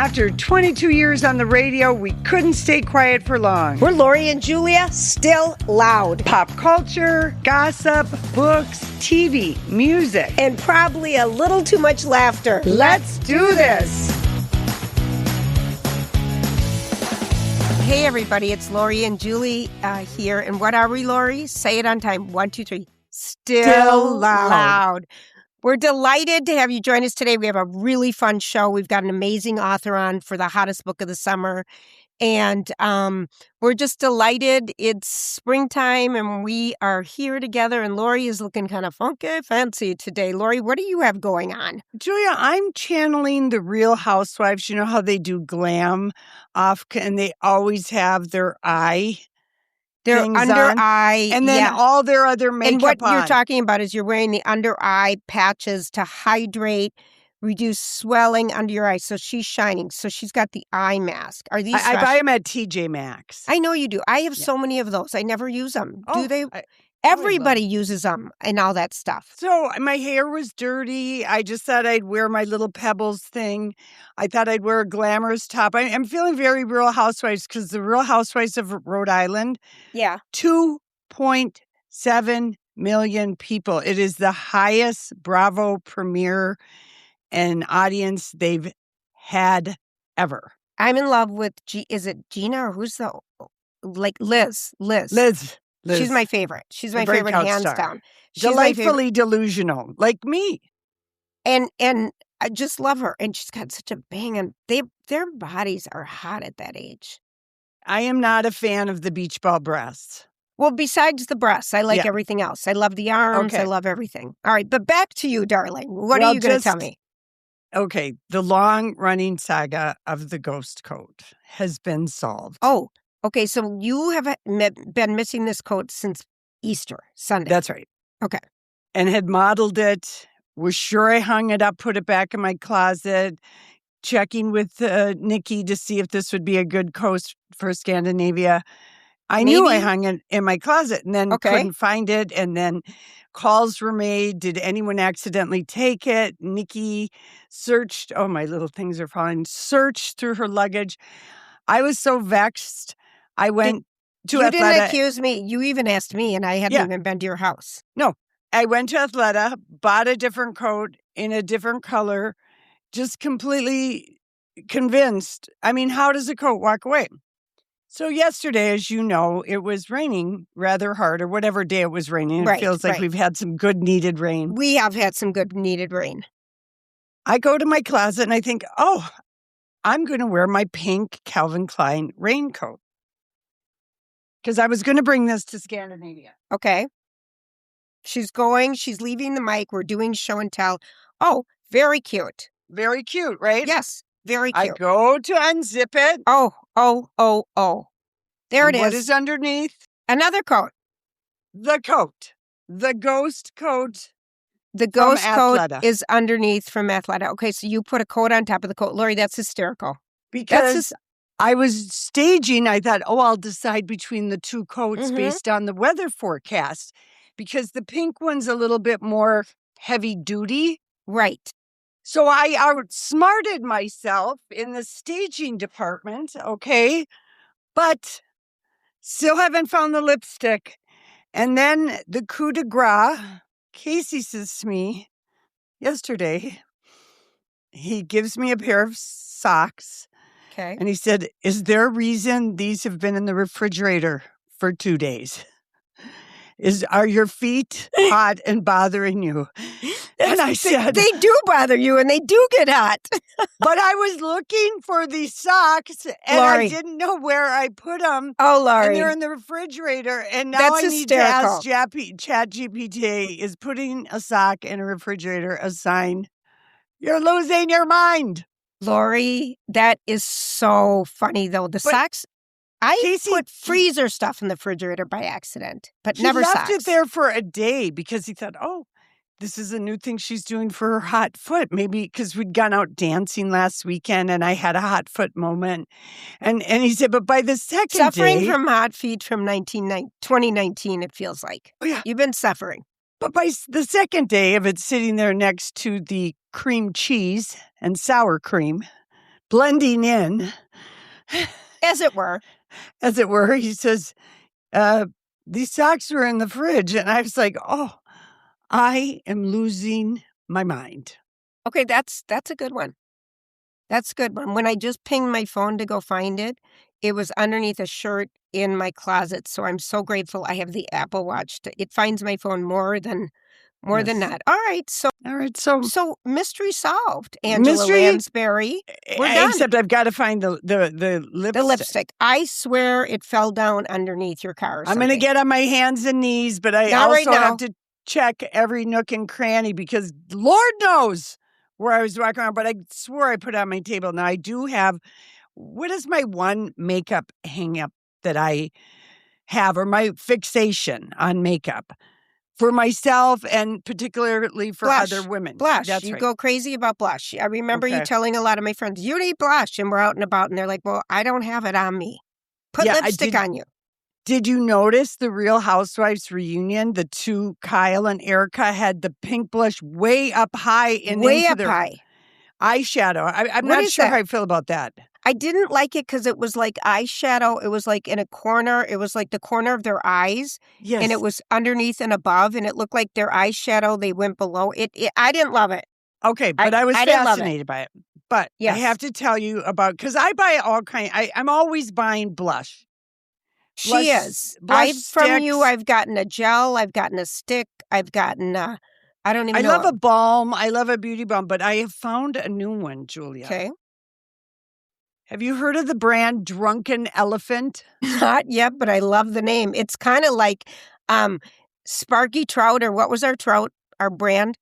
After 22 years on the radio, we couldn't stay quiet for long. We're Lori and Julia, still loud. Pop culture, gossip, books, TV, music. And probably a little too much laughter. Let's do this. Hey, everybody, it's Lori and Julie here. And what are we, Lori? Say it on time. 1, 2, 3. Still loud. We're delighted to have you join us today. We have a really fun show. We've got an amazing author on for the hottest book of the summer. And we're just delighted. It's springtime and we are here together. And Lori is looking kind of funky fancy today. Lori, what do you have going on? Julia, I'm channeling the Real Housewives. You know how they do glam off and they always have their eye. Their under on, eye. And then all their other makeup and what on. you're talking about is you're wearing the under eye patches to hydrate, reduce swelling under your eyes. So she's shining. So she's got the eye mask. Are these I buy them at TJ Maxx. I know you do. I have so many of those. I never use them. Do they? Everybody uses them and all that stuff. So my hair was dirty. I just thought I'd wear my little Pebbles thing. I thought I'd wear a glamorous top. I'm feeling very Real Housewives because the Real Housewives of Rhode Island. Yeah. 2.7 million people. It is the highest Bravo premiere and audience they've had ever. I'm in love with, is it Gina or who's the, Liz? Liz. She's my favorite. She's my favorite, hands down. She's delightfully delusional, like me. And I just love her. And she's got such a bang. And their bodies are hot at that age. I am not a fan of the beach ball breasts. Well, besides the breasts, I like everything else. I love the arms. Okay. I love everything. All right. But back to you, darling. What are you going to tell me? Okay. The long-running saga of the ghost coat has been solved. Oh, okay, so you have been missing this coat since Easter Sunday. That's right. Okay. And had modeled it, was sure I hung it up, put it back in my closet, checking with Nikki to see if this would be a good coat for Scandinavia. I knew I hung it in my closet and then couldn't find it. And then calls were made. Did anyone accidentally take it? Nikki searched. Oh, my little things are falling. Searched through her luggage. I was so vexed. I went to Athleta. You didn't accuse me. You even asked me, and I hadn't even been to your house. No. I went to Athleta, bought a different coat in a different color, just completely convinced. I mean, how does a coat walk away? So yesterday, as you know, it was raining rather hard, or whatever day it was raining. It feels like we've had some good needed rain. We have had some good needed rain. I go to my closet and I think, I'm going to wear my pink Calvin Klein raincoat. Because I was going to bring this to Scandinavia. Okay. She's leaving the mic. We're doing show and tell. Oh, very cute. Very cute, right? Yes, very cute. I go to unzip it. Oh. There it is. What is underneath? Another coat. The coat. The ghost coat. The ghost coat is underneath from Athleta. Okay, so you put a coat on top of the coat. Lori, that's hysterical. Because I was staging, I thought, I'll decide between the two coats based on the weather forecast. Because the pink one's a little bit more heavy duty. Right. So I outsmarted myself in the staging department, okay? But still haven't found the lipstick. And then the coup de grace, Casey says to me yesterday, he gives me a pair of socks. Okay. And he said, is there a reason these have been in the refrigerator for 2 days? Are your feet hot and bothering you? And I said, they do bother you and they do get hot. But I was looking for these socks and Lori. I didn't know where I put them. Oh, Lori. And they're in the refrigerator. And now That's I need to ask hysterical. ChatGPT, is putting a sock in a refrigerator a sign? You're losing your mind. Lori, that is so funny, though. Socks, I put freezer stuff in the refrigerator by accident, but never socks. He left it there for a day because he thought, this is a new thing she's doing for her hot foot. Maybe because we'd gone out dancing last weekend and I had a hot foot moment. And he said, but by the second suffering day... from hot feet from 2019, it feels like. Oh, yeah. You've been suffering. But by the second day of it sitting there next to the cream cheese and sour cream, blending in, As it were. as it were. He says, these socks were in the fridge. And I was like, oh, I am losing my mind. Okay, that's a good one. That's a good one. When I just pinged my phone to go find it, it was underneath a shirt in my closet. So I'm so grateful I have the Apple Watch. It finds my phone more than not. All right. So mystery solved, Angela Lansbury. We're done. Except I've got to find the lipstick. The lipstick. I swear it fell down underneath your car or I'm going to get on my hands and knees, but I also have to check every nook and cranny because Lord knows where I was walking around, but I swore I put it on my table. Now, I do have, what is my one makeup hang-up that I have, or my fixation on makeup? For myself and particularly for other women. Blush. That's you go crazy about blush. I remember you telling a lot of my friends, you need blush. And we're out and about and they're like, well, I don't have it on me. Put lipstick on you. Did you notice the Real Housewives reunion? The two, Kyle and Erica, had the pink blush way up high and into their eyeshadow. I'm not sure how I feel about that. I didn't like it because it was like eyeshadow. It was like in a corner. It was like the corner of their eyes. Yes. And it was underneath and above. And it looked like their eyeshadow, they went below it. I didn't love it. Okay, but I was fascinated by it. But I have to tell you about, because I buy all kinds. I'm always buying blush. She is. From you, I've gotten a gel. I've gotten a stick. I've gotten, I love a balm. I love a beauty balm. But I have found a new one, Julia. Okay. Have you heard of the brand Drunken Elephant? Not yet, but I love the name. It's kind of like Sparky Trout, or what was our brand?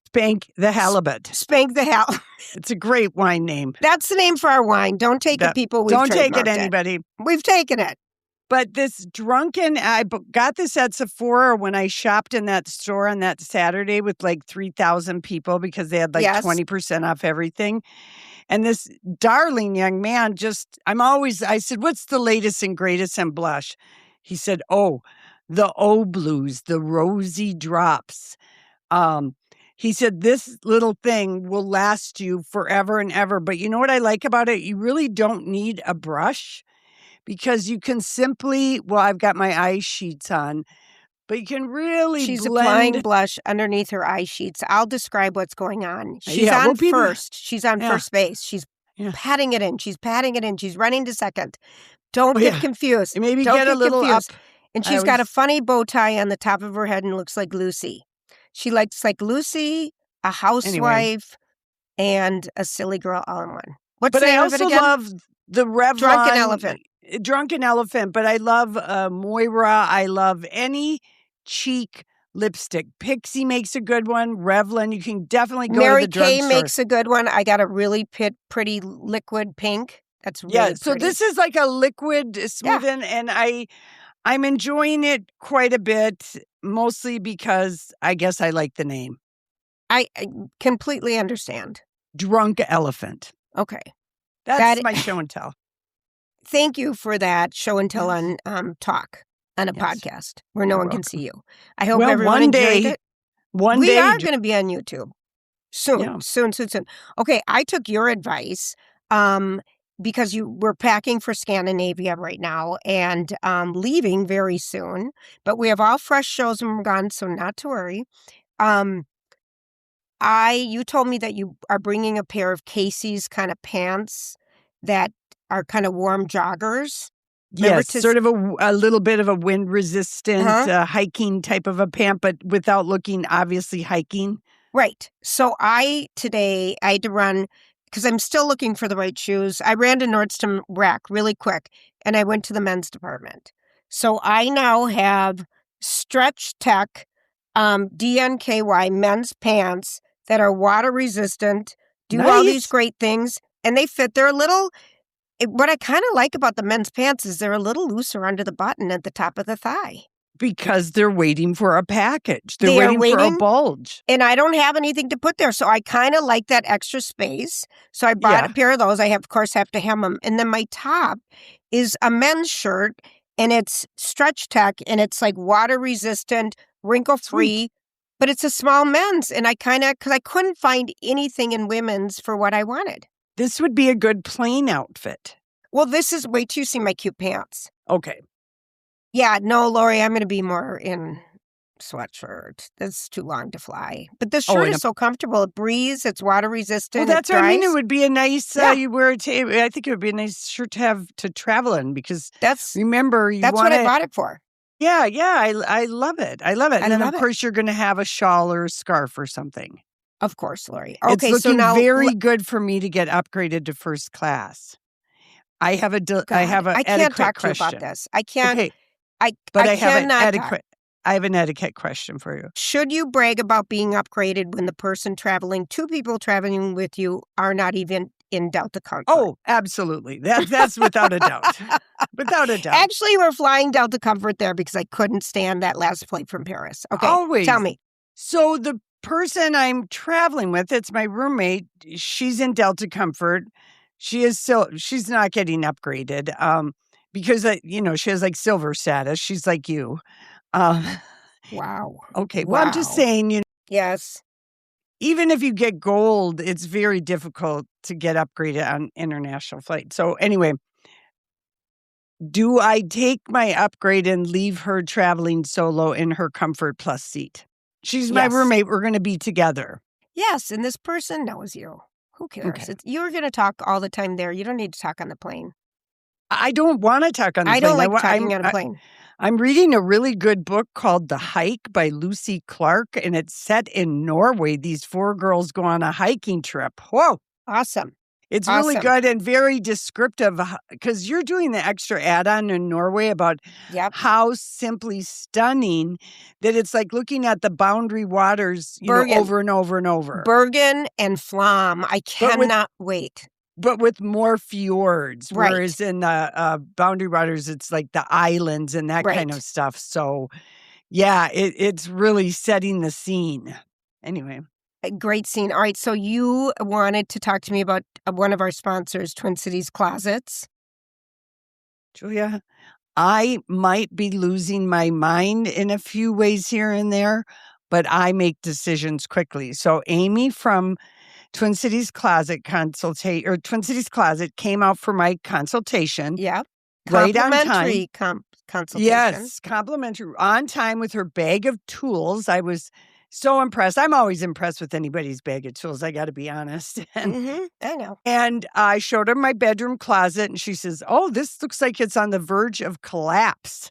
Spank the Halibut. Spank the Halibut. It's a great wine name. That's the name for our wine. Don't take it, people. Don't take it, anybody. We've taken it. But this I got this at Sephora when I shopped in that store on that Saturday with like 3,000 people because they had 20% off everything. And this darling young man I said, what's the latest and greatest in blush? He said, the O Blues, the Rosy Drops. He said, this little thing will last you forever and ever. But you know what I like about it? You really don't need a brush because you can simply, I've got my eye sheets on, but you can really She's blend. Applying blush underneath her eye sheets. I'll describe what's going on. She's on first. She's on first base. She's patting it in. She's patting it in. She's running to second. Don't get confused. Maybe Don't get a little confused. Up. And she's got a funny bow tie on the top of her head and looks like Lucy. She looks like Lucy, a housewife, and a silly girl all in one. What's the name of it again? I also love the Revlon. Drunken Elephant. But I love Moira. I love any cheek lipstick. Pixie makes a good one. Revlon, you can definitely go to the drugstore. Mary Kay makes a good one. I got a really pretty liquid pink. That's really pretty. So this is like a liquid smooth-in, and I'm enjoying it quite a bit, mostly because I guess I like the name. I completely understand. Drunk Elephant. Okay. That's my show and tell. Thank you for that show and tell on talk on a podcast where no one can see you. I hope everyone enjoyed it. We are going to be on YouTube soon, soon. Okay, I took your advice because we're packing for Scandinavia right now and leaving very soon. But we have all fresh shows and we're gone, so not to worry. You told me that you are bringing a pair of Casey's kind of pants that are kind of warm joggers. Yes, sort of a little bit of a wind-resistant hiking type of a pant, but without looking obviously hiking. Right. So today I had to run because I'm still looking for the right shoes. I ran to Nordstrom Rack really quick, and I went to the men's department. So I now have Stretch Tech DNKY men's pants that are water-resistant, do all these great things, and they fit. They're a little... What I kind of like about the men's pants is they're a little looser under the button at the top of the thigh. Because they're waiting for a package. They're waiting for a bulge. And I don't have anything to put there. So I kind of like that extra space. So I bought a pair of those. I of course have to hem them. And then my top is a men's shirt and it's Stretch Tech and it's like water resistant, wrinkle free, but it's a small men's. And because I couldn't find anything in women's for what I wanted. This would be a good plain outfit. Well, this is, wait till you see my cute pants. Okay. Yeah, no, Lori, I'm going to be more in sweatshirt. That's too long to fly. But this shirt is so comfortable. It breathes. It's water resistant. Well, that's what I mean. It would be a nice, you wear it I think it would be a nice shirt to have to travel in because remember, that's what I bought it for. Yeah, I love it. I love it. And then, of course, you're going to have a shawl or a scarf or something. Of course, Lori. Okay, it's looking so now very good for me to get upgraded to first class. I have an I can't talk to you about this. I can't. Okay. I have an etiquette question for you. Should you brag about being upgraded when the person traveling, two people traveling with you, are not even in Delta Comfort? Oh, absolutely. That's without a doubt. Without a doubt. Actually, we're flying Delta Comfort there because I couldn't stand that last flight from Paris. Okay, always. Tell me. So the person I'm traveling with, it's my roommate. She's in Delta Comfort. She's not getting upgraded because, she has like silver status. She's like you. Wow. Okay. Well, I'm just saying, Yes. Even if you get gold, it's very difficult to get upgraded on international flights. So anyway, do I take my upgrade and leave her traveling solo in her Comfort Plus seat? She's my roommate. We're going to be together. Yes. And this person knows you. Who cares? Okay. You're going to talk all the time there. You don't need to talk on the plane. I don't want to talk on the plane. I don't like talking on a plane. I'm reading a really good book called The Hike by Lucy Clarke, and it's set in Norway. These 4 girls go on a hiking trip. Whoa. Awesome. It's really good and very descriptive because you're doing the extra add-on in Norway about how simply stunning that it's like looking at the boundary waters over and over and over. Bergen and Flam. I cannot wait. But with more fjords, whereas in the boundary waters, it's like the islands and that kind of stuff. So, yeah, it's really setting the scene. Anyway. A great scene. All right, so you wanted to talk to me about one of our sponsors, Twin Cities Closets. Julia, I might be losing my mind in a few ways here and there, but I make decisions quickly. So Amy from Twin Cities Closet Twin Cities Closet came out for my consultation. Yeah. Right on time. Complimentary consultation. Yes, complimentary. On time with her bag of tools. I was so impressed. I'm always impressed with anybody's bag of tools, I got to be honest. I know. And I showed her my bedroom closet, and she says, "Oh, this looks like it's on the verge of collapse."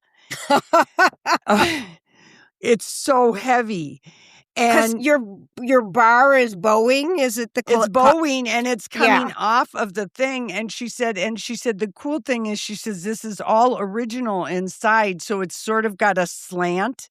It's so heavy. And your bar is bowing, is it the it's bowing and it's coming off of the thing. And she said the cool thing is, she says, this is all original inside. So it's sort of got a slant,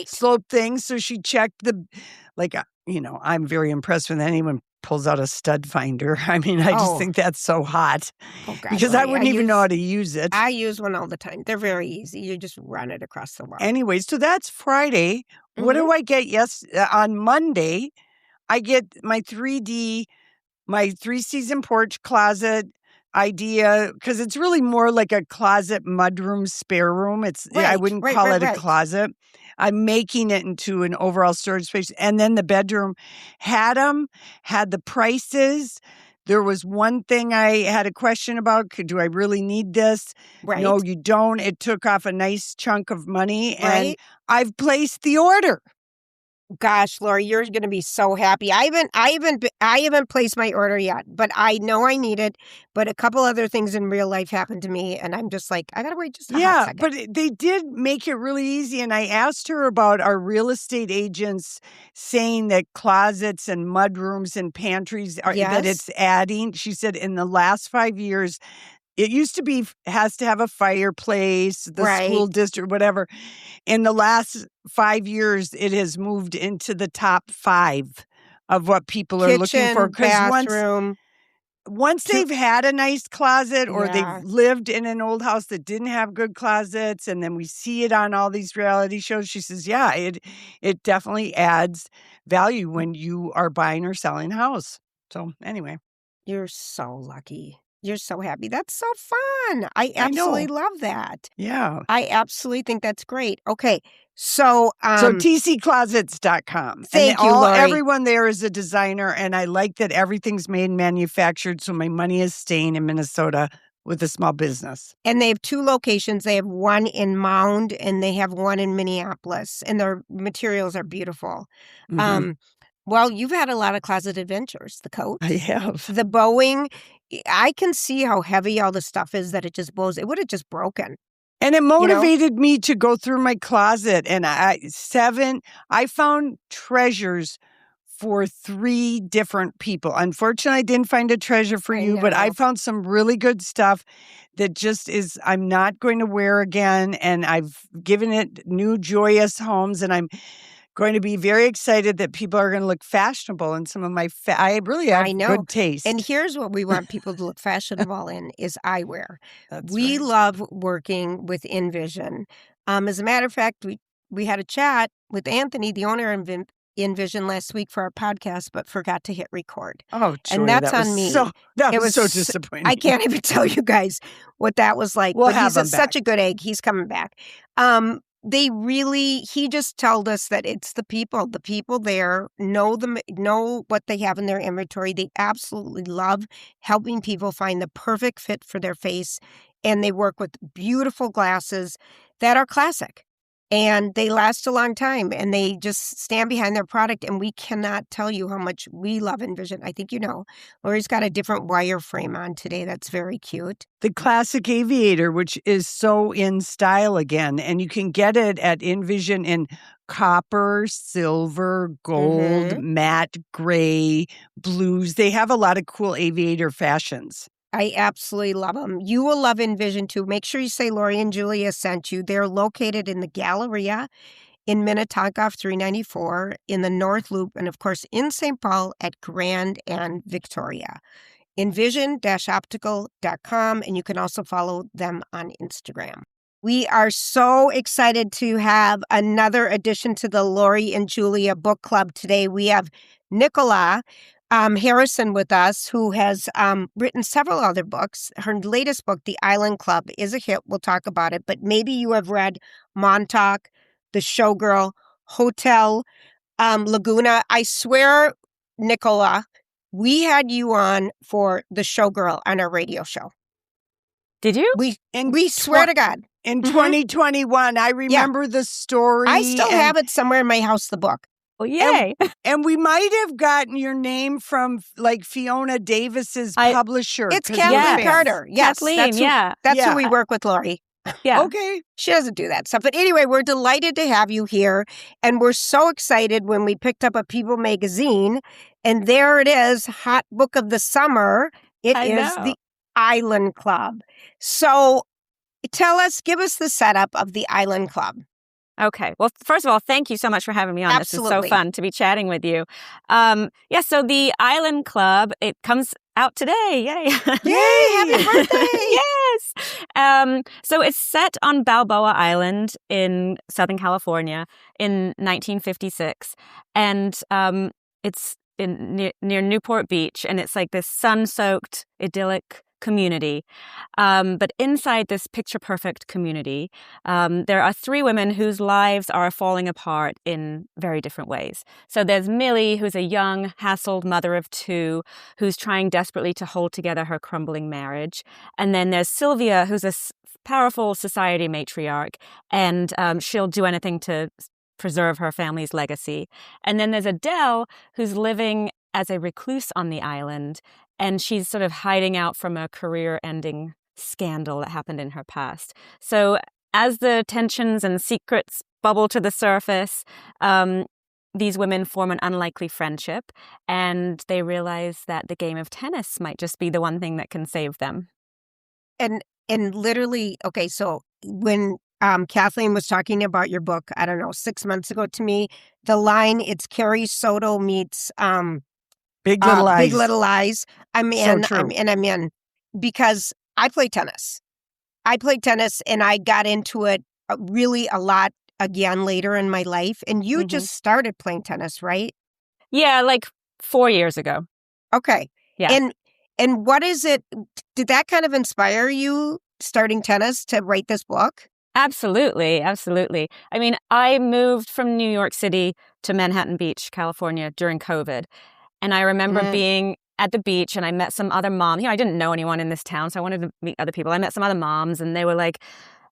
slope thing. So she checked I'm very impressed when anyone pulls out a stud finder. I mean, I just think that's so hot because I wouldn't even know how to use it. I use one all the time. They're very easy. You just run it across the wall. Anyway, so that's Friday. What do I get? On Monday, I get my 3-season porch closet idea because it's really more like a closet mudroom spare room. I wouldn't call it a closet. I'm making it into an overall storage space. And then the bedroom had the prices. There was one thing I had a question about. Do I really need this? Right. No, you don't. It took off a nice chunk of money and I've placed the order. Gosh, Lori, you're going to be so happy. I haven't placed my order yet, but I know I need it. But a couple other things in real life happened to me, and I'm just like, I got to wait just a hot second. But they did make it really easy. And I asked her about our real estate agents saying that closets and mudrooms and pantries that it's adding. She said in the last 5 years, it used to be has to have a fireplace, the school district, whatever. In the last 5 years, it has moved into the top 5 of what people are looking for. Bathroom. Once they've had a nice closet or they've lived in an old house that didn't have good closets, and then we see it on all these reality shows, she says, it definitely adds value when you are buying or selling a house. So anyway. You're so lucky. You're so happy. That's so fun. I absolutely love that. Yeah. I absolutely think that's great. Okay. So tcclosets.com. Thank you, Lori. Everyone there is a designer, and I like that everything's made and manufactured, so my money is staying in Minnesota with a small business. And they have 2 locations. They have one in Mound and they have one in Minneapolis, and their materials are beautiful. Mm-hmm. Well, you've had a lot of closet adventures. The coat. I have. The Boeing. I can see how heavy all the stuff is that it just blows. It would have just broken. And it motivated me to go through my closet. And I found treasures for 3 different people. Unfortunately, I didn't find a treasure for you, but I found some really good stuff that just is, I'm not going to wear again. And I've given it new joyous homes, and I'm going to be very excited that people are going to look fashionable in some of my, I really have good taste. And here's what we want people to look fashionable in is eyewear. We right. love working with InVision. As a matter of fact, we had a chat with Anthony, the owner of InVision, last week for our podcast, but forgot to hit record. Oh, Joy, and that's on me. That was so disappointing. I can't even tell you guys what that was like. We'll but have he's him such a good egg. He's coming back. He just told us that it's the people there know what they have in their inventory. They absolutely love helping people find the perfect fit for their face. And they work with beautiful glasses that are classic. And they last a long time, and they just stand behind their product. And we cannot tell you how much we love InVision. I think you know. Lori's got a different wire frame on today. That's very cute. The classic aviator, which is so in style again. And you can get it at InVision in copper, silver, gold, matte gray, blues. They have a lot of cool aviator fashions. I absolutely love them. You will love InVision too. Make sure you say Lori and Julia sent you. They're located in the Galleria in Minnetonka off 394, in the North Loop, and of course in St. Paul at Grand and Victoria. InVision-optical.com, and you can also follow them on Instagram. We are so excited to have another addition to the Lori and Julia book club today. We have Nicola Harrison with us, who has written several other books. Her latest book, The Island Club, is a hit. We'll talk about it. But maybe you have read Montauk, The Showgirl, Hotel Laguna. I swear, Nicola, we had you on for The Showgirl on our radio show. Did you? We swear to God. In 2021, I remember the story. I still have it somewhere in my house, the book. Oh, yay. And we might have gotten your name from like Fiona Davis's publisher. It's Kathleen Carter. Yes, Kathleen, that's who we work with, Lori. Yeah. Okay. She doesn't do that stuff. But anyway, we're delighted to have you here. And we're so excited when we picked up a People magazine. And there it is, hot book of the summer. It is The Island Club. So give us the setup of The Island Club. Okay. Well, first of all, thank you so much for having me on. Absolutely. This is so fun to be chatting with you. So The Island Club, it comes out today. Yay. Yay. Happy birthday. Yes. So it's set on Balboa Island in Southern California in 1956. And it's near Newport Beach. And it's like this sun-soaked, idyllic community. But inside this picture-perfect community, there are 3 women whose lives are falling apart in very different ways. So there's Millie, who's a young, hassled mother of 2, who's trying desperately to hold together her crumbling marriage. And then there's Sylvia, who's a powerful society matriarch, and she'll do anything to preserve her family's legacy. And then there's Adele, who's living as a recluse on the island, and she's sort of hiding out from a career-ending scandal that happened in her past. So as the tensions and secrets bubble to the surface, these women form an unlikely friendship, and they realize that the game of tennis might just be the one thing that can save them. And literally, okay, so when Kathleen was talking about your book, I don't know, 6 months ago to me, the line, it's Carrie Soto meets Big Little Lies. Big Little Lies. I'm in. So I'm in because I play tennis. And I got into it really a lot again later in my life. And you just started playing tennis, right? Yeah, like 4 years ago. Okay. Yeah. And what is it? Did that kind of inspire you starting tennis to write this book? Absolutely. Absolutely. I mean, I moved from New York City to Manhattan Beach, California during COVID. And I remember being at the beach and I met some other moms. You know, I didn't know anyone in this town, so I wanted to meet other people. I met some other moms and they were like,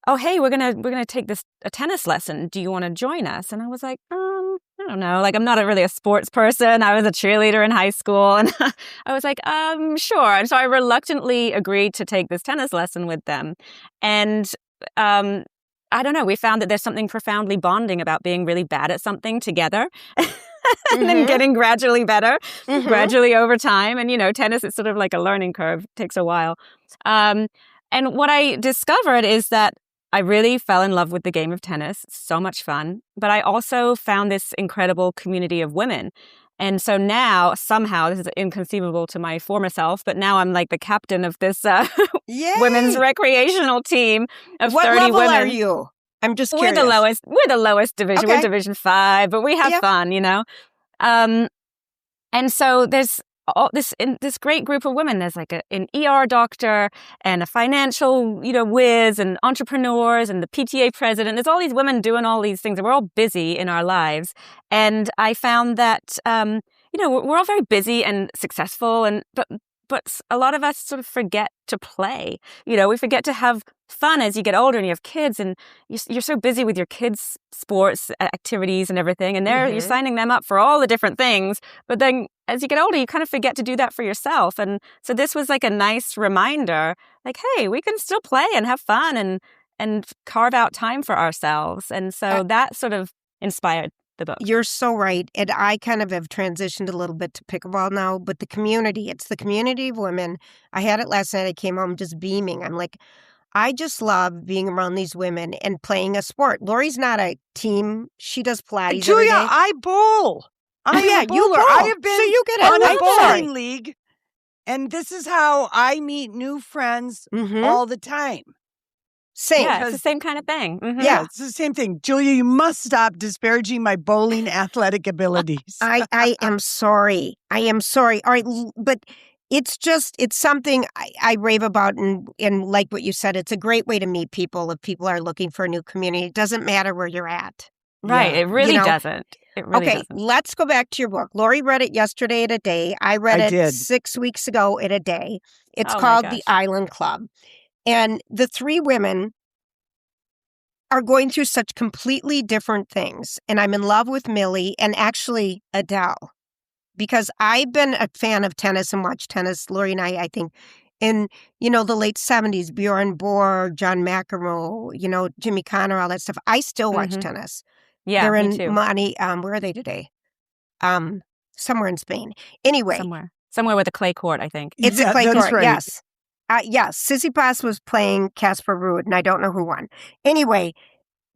"Oh, hey, we're gonna take a tennis lesson. Do you want to join us?" And I was like, I don't know. Like, I'm not really a sports person. I was a cheerleader in high school. And I was like, sure. And so I reluctantly agreed to take this tennis lesson with them. And I don't know. We found that there's something profoundly bonding about being really bad at something together and then getting gradually better, gradually over time. And, you know, tennis is sort of like a learning curve. It takes a while. And what I discovered is that I really fell in love with the game of tennis. It's so much fun. But I also found this incredible community of women. And so now, somehow, this is inconceivable to my former self, but now I'm like the captain of this women's recreational team of 30 women. What level are you? I'm just curious. We're the lowest division. Okay. We're Division 5, but we have fun, you know. And so there's this great group of women. There's like an ER doctor and a financial, you know, whiz and entrepreneurs and the PTA president. There's all these women doing all these things, and we're all busy in our lives. And I found that, you know, we're all very busy and successful, but a lot of us sort of forget to play. You know, we forget to have fun as you get older and you have kids, and you're so busy with your kids' sports activities and everything, and you're signing them up for all the different things. But then as you get older, you kind of forget to do that for yourself. And so this was like a nice reminder, like, hey, we can still play and have fun and carve out time for ourselves. And so that sort of inspired the book. You're so right. And I kind of have transitioned a little bit to pickleball now, but the community, it's the community of women. I had it last night. I came home just beaming. I'm like, I just love being around these women and playing a sport. Lori's not a team. She does Pilates. Julia, every day. I bowl. I am a bowler. you bowl. I have been So you get on it. a bowling league, and this is how I meet new friends all the time. Same. Yeah, it's the same kind of thing. Yeah, it's the same thing. Julia, you must stop disparaging my bowling athletic abilities. I am sorry. I am sorry. All right, but it's something I rave about, and like what you said, it's a great way to meet people if people are looking for a new community. It doesn't matter where you're at. Right. It really doesn't. It really doesn't. Let's go back to your book. Lori read it yesterday at a day. I read it 6 weeks ago at a day. It's called The Island Club. And the three women are going through such completely different things. And I'm in love with Millie and actually Adele, because I've been a fan of tennis and watched tennis, Lori and I think, in, you know, the late 70s, Bjorn Borg, John McEnroe, you know, Jimmy Connor, all that stuff. I still watch tennis. Yeah, they're me too. in Monty. Where are they today? Somewhere in Spain. Anyway. Somewhere with a clay court, I think. It's a clay court, right. yes. Yes, Tsitsipas was playing Casper Ruud, and I don't know who won. Anyway,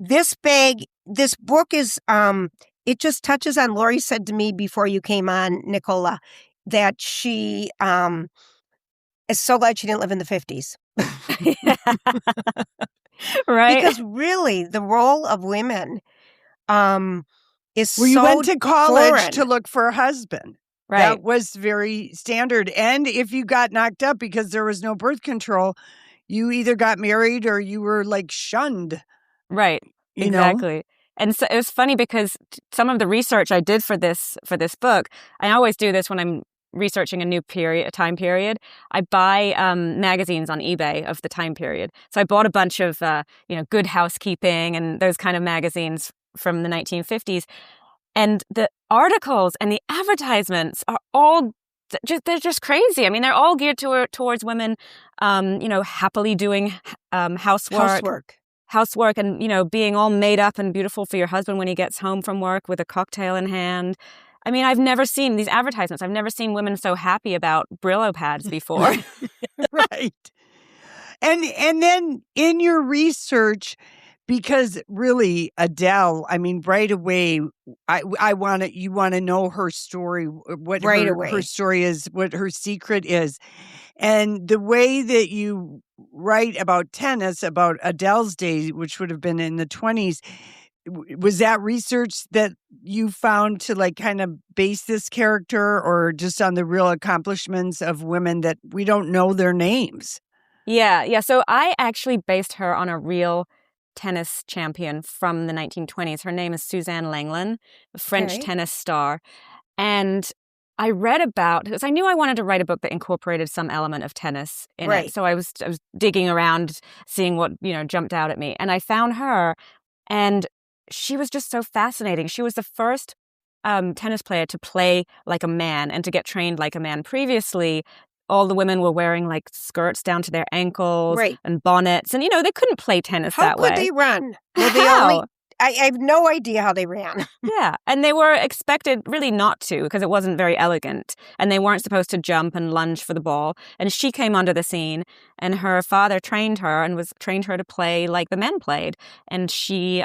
this book is, it just touches on, Lori said to me before you came on, Nicola, that she is so glad she didn't live in the 50s. Right. Because really, the role of women is so you went to college foreign. to look for a husband. Right. That was very standard. And if you got knocked up because there was no birth control, you either got married or you were like shunned. Right. Exactly. And so it was funny because some of the research I did for this book, I always do this when I'm researching a time period. I buy magazines on eBay of the time period. So I bought a bunch of Good Housekeeping and those kind of magazines from the 1950s. And the articles and the advertisements are all they're just crazy. I mean, they're all geared towards women, happily doing housework and, being all made up and beautiful for your husband when he gets home from work with a cocktail in hand. I mean, I've never seen these advertisements. I've never seen women so happy about Brillo pads before. Right. And then in your research, because really, Adele, I mean, right away, you want to know her story, what her story is, what her secret is. And the way that you write about tennis, about Adele's days, which would have been in the 20s, was that research that you found to like kind of base this character, or just on the real accomplishments of women that we don't know their names? Yeah. So I actually based her on a real tennis champion from the 1920s. Her name is Suzanne Lenglen, a French tennis star. And I read about, because I knew I wanted to write a book that incorporated some element of tennis in it. So I was digging around, seeing what, jumped out at me. And I found her, and she was just so fascinating. She was the first tennis player to play like a man and to get trained like a man. Previously, all the women were wearing like skirts down to their ankles and bonnets. And, they couldn't play tennis that way. How could they run? How? I have no idea how they ran. Yeah. And they were expected really not to, because it wasn't very elegant. And they weren't supposed to jump and lunge for the ball. And she came onto the scene, and her father trained her and trained her to play like the men played. And she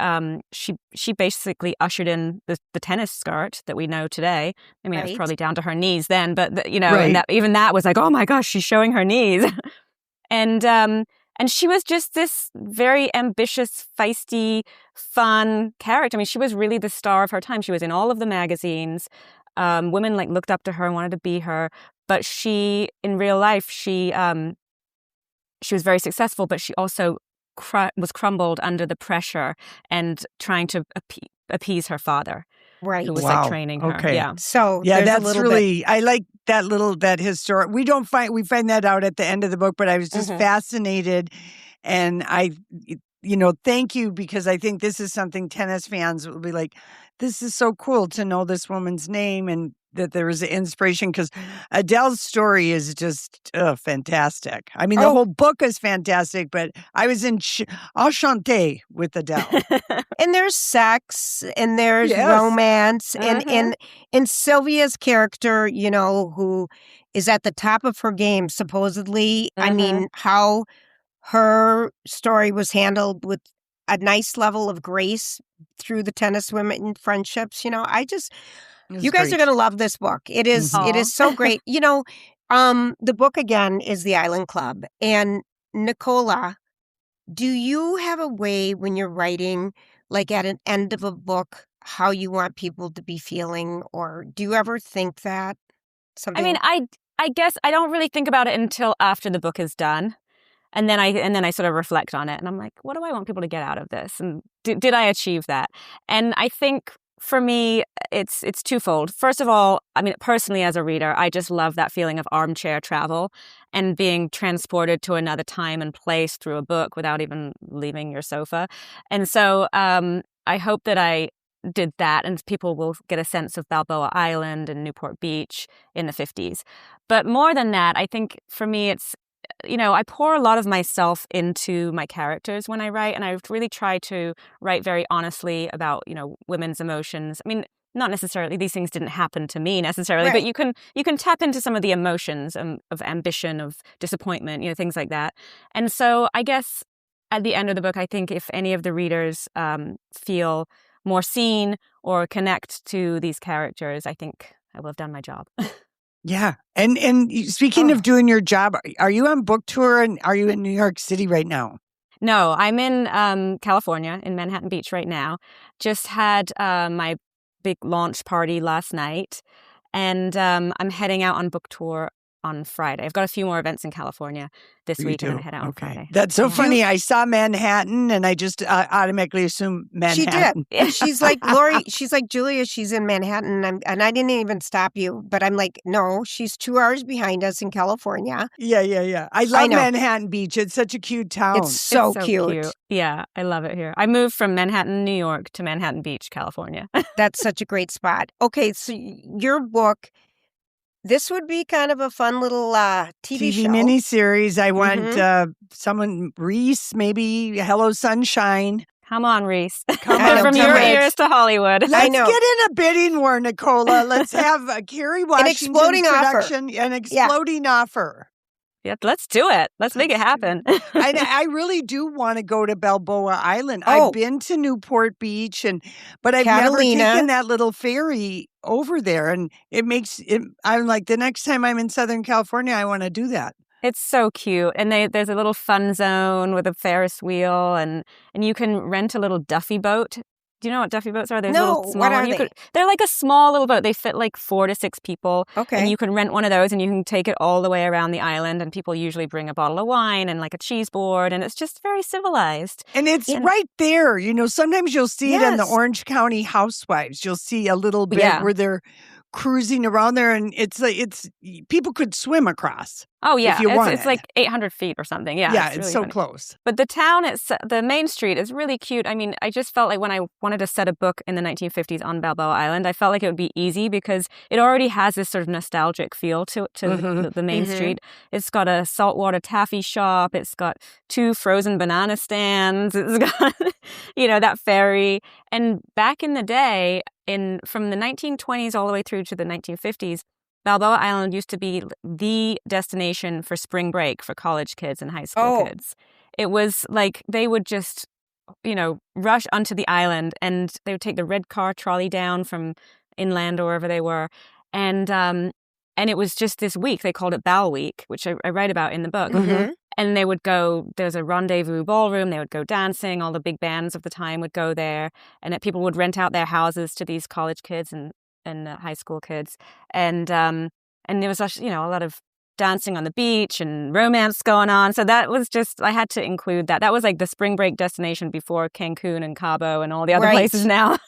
basically ushered in the tennis skirt that we know today. I mean, it was probably down to her knees then, but and even that was like, oh my gosh, she's showing her knees. And she was just this very ambitious, feisty, fun character. I mean, she was really the star of her time. She was in all of the magazines. Women looked up to her and wanted to be her. But in real life, she was very successful. But she also was crumbled under the pressure and trying to appease her father, who was training her. Okay. Yeah. So that's really I like that historic. We find that out at the end of the book, but I was just fascinated, and thank you, because I think this is something tennis fans will be like, this is so cool to know this woman's name, and that there was an inspiration, because Adele's story is just fantastic. I mean, the whole book is fantastic, but I was enchanté with Adele. And there's sex, and there's romance, and Sylvia's character, who is at the top of her game, supposedly. I mean, how her story was handled with a nice level of grace through the tennis women friendships. You guys are going to love this book. It is so great. The book again is The Island Club. And Nicola, do you have a way when you're writing, like at an end of a book, how you want people to be feeling, or do you ever think that? Something? I mean, I guess I don't really think about it until after the book is done. And then I sort of reflect on it, and I'm like, what do I want people to get out of this? And did I achieve that? And I think for me, it's twofold. First of all, I mean, personally as a reader, I just love that feeling of armchair travel and being transported to another time and place through a book without even leaving your sofa. And so I hope that I did that, and people will get a sense of Balboa Island and Newport Beach in the 50s. But more than that, I think for me, it's, I pour a lot of myself into my characters when I write, and I really try to write very honestly about, women's emotions. I mean, not necessarily, these things didn't happen to me necessarily, but you can tap into some of the emotions of ambition, of disappointment, things like that. And so I guess at the end of the book, I think if any of the readers feel more seen or connect to these characters, I think I will have done my job. Yeah. And speaking of doing your job, are you on book tour, and are you in New York City right now? No, I'm in California, in Manhattan Beach right now. Just had my big launch party last night, and I'm heading out on book tour on Friday. I've got a few more events in California this week, and I head out on Friday. That's so funny. I saw Manhattan, and I just automatically assumed Manhattan. She did. She's like, Lori, she's like, Julia, she's in Manhattan. And I didn't even stop you. But I'm like, no, she's 2 hours behind us in California. Yeah. I love Manhattan Beach. It's such a cute town. It's so cute. Yeah, I love it here. I moved from Manhattan, New York to Manhattan Beach, California. That's such a great spot. Okay, so your book, this would be kind of a fun little TV show. Miniseries. I want someone, Reese, maybe Hello Sunshine. Come on, Reese. Come on, from your ears to Hollywood. Let's get in a bidding war, Nicola. Let's have Kerry Washington production, an exploding offer. Yeah, let's do it. Let's make it happen. I really do want to go to Balboa Island. I've been to Newport Beach, but I've never taken that little ferry over there. And I'm like, the next time I'm in Southern California, I want to do that. It's so cute. And there's a little fun zone with a Ferris wheel, and you can rent a little Duffy boat Do you know what duffy boats are? They're No, little small. what are they? They're like a small little boat. They fit like 4 to 6 people. Okay. And you can rent one of those and you can take it all the way around the island. And people usually bring a bottle of wine and like a cheese board. And it's just very civilized. And it's right there. Sometimes you'll see it in the Yes. Orange County Housewives. You'll see a little bit where they're cruising around there, and it's people could swim across. Oh, yeah. If you wanted. It's like 800 feet or something. Yeah. Yeah, it's it's really so funny. close. But the town, the main street is really cute. I mean, I just felt like when I wanted to set a book in the 1950s on Balboa Island, I felt like it would be easy because it already has this sort of nostalgic feel to the main street. It's got a saltwater taffy shop. It's got 2 frozen banana stands. It's got, that ferry. And back in the day, from the 1920s all the way through to the 1950s, Balboa Island used to be the destination for spring break for college kids and high school kids. It was like they would just, rush onto the island, and they would take the red car trolley down from inland or wherever they were. And it was just this week. They called it Bal Week, which I write about in the book. And they would go, there's a rendezvous ballroom. They would go dancing. All the big bands of the time would go there. And people would rent out their houses to these college kids and high school kids, and there was a lot of dancing on the beach and romance going on. So that was I had to include that. That was like the spring break destination before Cancun and Cabo and all the other places now.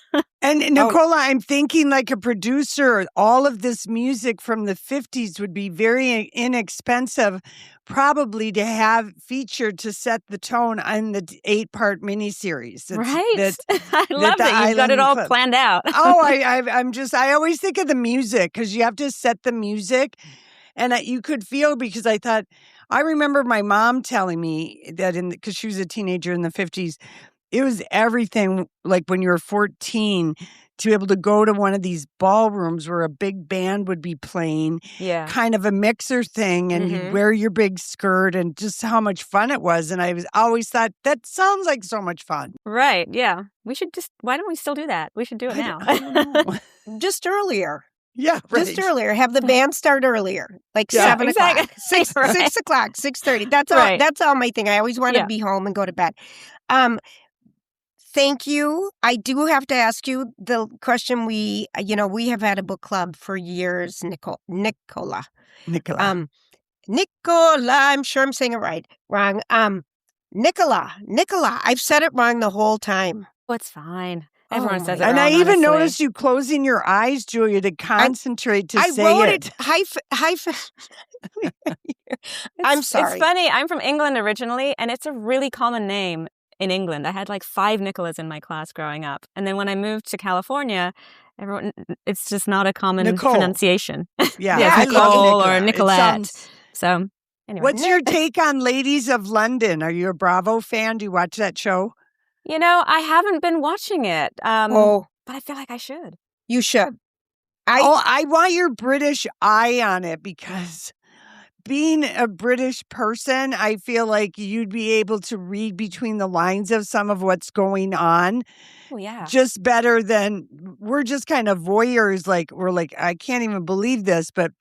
And Nicola, I'm thinking like a producer, all of this music from the 50s would be very inexpensive, probably to have featured to set the tone on the 8-part miniseries. Right. I love that you've got it all planned out. I always think of the music because you have to set the music. And you could feel, because I remember my mom telling me that because she was a teenager in the 50s, it was everything, like when you were 14, to be able to go to one of these ballrooms where a big band would be playing, kind of a mixer thing, and you'd wear your big skirt, and just how much fun it was. And I always thought, that sounds like so much fun. Right, yeah. Why don't we still do that? We should do it now. I don't know. Just earlier. Yeah, right. Just earlier. Have the band start earlier, like 7 o'clock, 6 o'clock, 6:30. That's all. Right. That's all my thing. I always want to be home and go to bed. Thank you. I do have to ask you the question. We have had a book club for years. Nicola. I'm sure I'm saying it wrong. Nicola. I've said it wrong the whole time. Oh, it's fine. Everyone says it and wrong, I even honestly. noticed you closing your eyes, Julia, to concentrate to say I wrote it. I'm sorry. It's funny. I'm from England originally, and it's a really common name in England. I had like 5 Nicolas in my class growing up. And then when I moved to California, it's just not a common pronunciation. Yeah, I love Nicole or Nicolette. So anyway. What's your take on Ladies of London? Are you a Bravo fan? Do you watch that show? I haven't been watching it, but I feel like I should. You should. I want your British eye on it, because being a British person, I feel like you'd be able to read between the lines of some of what's going on. Oh, yeah. Just better than, we're just kind of voyeurs. Like, we're like, I can't even believe this, but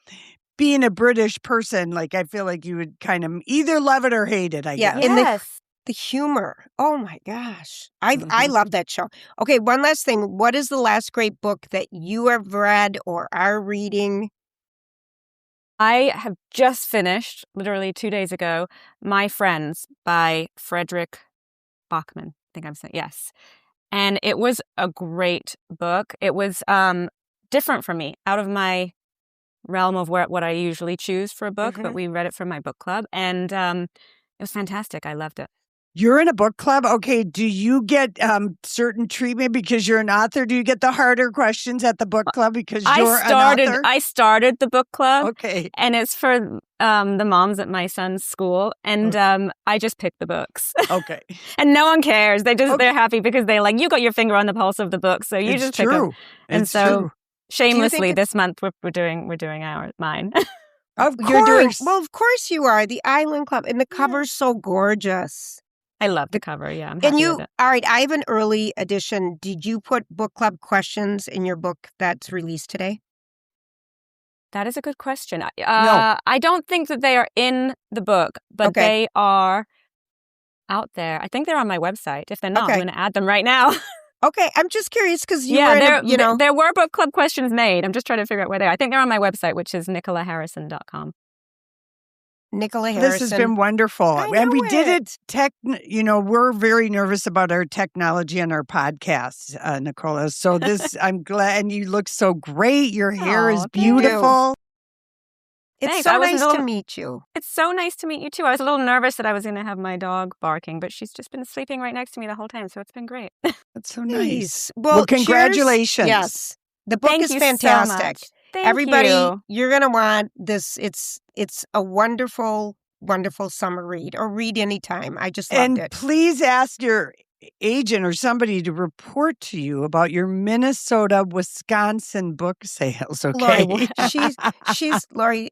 being a British person, like, I feel like you would kind of either love it or hate it, I guess. Yes. The humor. Oh my gosh. I love that show. Okay, one last thing. What is the last great book that you have read or are reading? I have just finished, literally 2 days ago, My Friends by Frederick Bachman. I think I'm saying, yes. And it was a great book. It was different for me, out of my realm of what I usually choose for a book, but we read it for my book club, and it was fantastic. I loved it. You're in a book club? Okay, do you get certain treatment because you're an author? Do you get the harder questions at the book club because you're an author? I started the book club. Okay. And it's for the moms at my son's school, and I just pick the books. Okay. And no one cares. They're happy because they're like, you got your finger on the pulse of the book, so you just pick them. And so shamelessly this month we're doing mine. Of course. Of course you are. The Island Club, and the cover's so gorgeous. I love the cover. Yeah, I'm happy with it. All right, I have an early edition. Did you put book club questions in your book that's released today? That is a good question. No. I don't think that they are in the book, but they are out there. I think they're on my website. If they're not, I'm going to add them right now. Okay, I'm just curious because there were book club questions made. I'm just trying to figure out where they are. I think they're on my website, which is nicolaharrison.com. Nicola Harrison. This has been wonderful. And we did it. We're very nervous about our technology and our podcasts, Nicola. So I'm glad. And you look so great. Your hair is beautiful. It's so nice to meet you. It's so nice to meet you, too. I was a little nervous that I was going to have my dog barking, but she's just been sleeping right next to me the whole time, so it's been great. That's so nice. Well, congratulations. Yes. The book is fantastic. So Thank Everybody, you. You're going to want this. It's a wonderful, wonderful summer read, or read anytime. I just loved it. And please ask your agent or somebody to report to you about your Minnesota, Wisconsin book sales, okay? Lori, she's Lori.